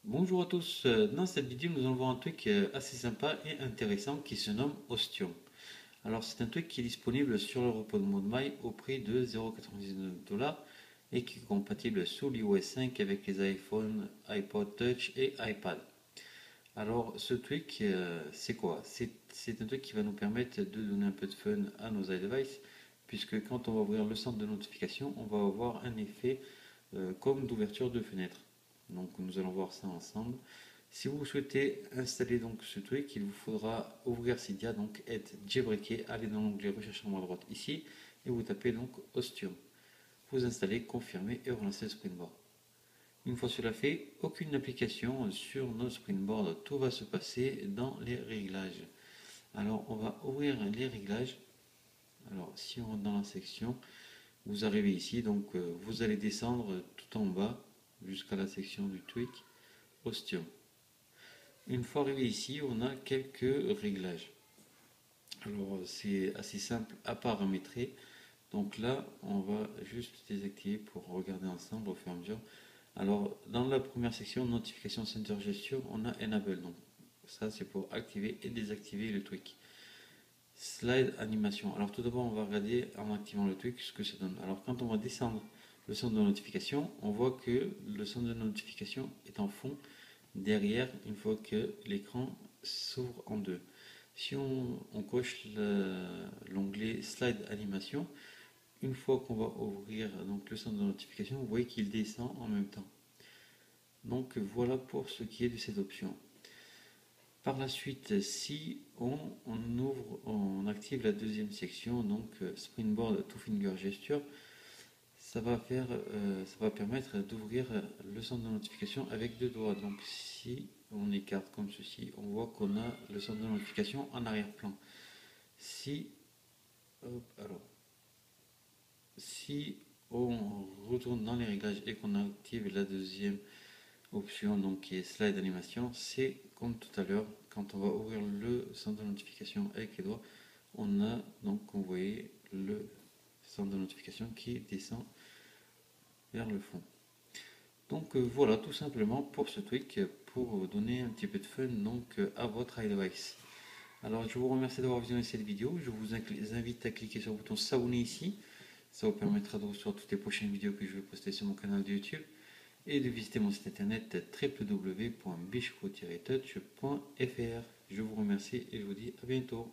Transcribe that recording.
Bonjour à tous, dans cette vidéo nous allons voir un truc assez sympa et intéressant qui se nomme Ostium. Alors c'est un truc qui est disponible sur le repos de ModMy au prix de 0,99$ et qui est compatible sous l'iOS 5 avec les iPhones, iPod Touch et iPad. Alors ce truc c'est quoi? C'est un truc qui va nous permettre de donner un peu de fun à nos iDevices puisque quand on va ouvrir le centre de notification on va avoir un effet comme d'ouverture de fenêtre. Donc nous allons voir ça ensemble. Si vous souhaitez installer donc ce truc, il vous faudra ouvrir Cydia, donc être jailbreaké, aller dans l'onglet recherche en haut à droite ici, et vous tapez donc Ostium. Vous installez, confirmez et relancez le Springboard. Une fois cela fait, aucune application sur notre Springboard, tout va se passer dans les réglages. Alors on va ouvrir les réglages. Alors si on rentre dans la section, vous arrivez ici, donc vous allez descendre tout en bas jusqu'à la section du tweak Ostium. Une fois arrivé ici, on a quelques réglages. Alors c'est assez simple à paramétrer. Donc là, on va juste désactiver pour regarder ensemble au fur et à mesure. Alors dans la première section, notification center gesture, on a enable. Donc ça c'est pour activer et désactiver le tweak. Slide animation. Alors tout d'abord, on va regarder en activant le tweak ce que ça donne. Alors quand on va descendre le centre de notification, on voit que le centre de notification est en fond derrière une fois que l'écran s'ouvre en deux. Si on coche l'onglet slide animation, une fois qu'on va ouvrir donc le centre de notification, vous voyez qu'il descend en même temps. Donc voilà pour ce qui est de cette option. Par la suite, si on active la deuxième section, donc Springboard to Finger Gesture, ça va permettre d'ouvrir le centre de notification avec deux doigts. Donc si on écarte comme ceci, on voit qu'on a le centre de notification en arrière-plan. Si, alors, si on retourne dans les réglages et qu'on active la deuxième option, donc qui est slide animation, c'est comme tout à l'heure, quand on va ouvrir le centre de notification avec les doigts, on a donc, vous voyez, le centre de notification qui descend vers le fond. Donc voilà, tout simplement pour ce tweak, pour vous donner un petit peu de fun donc, à votre iDevice. Alors je vous remercie d'avoir visionné cette vidéo, je vous invite à cliquer sur le bouton s'abonner ici, ça vous permettra de recevoir toutes les prochaines vidéos que je vais poster sur mon canal de YouTube et de visiter mon site internet www.bichco-touch.fr. Je vous remercie et je vous dis à bientôt.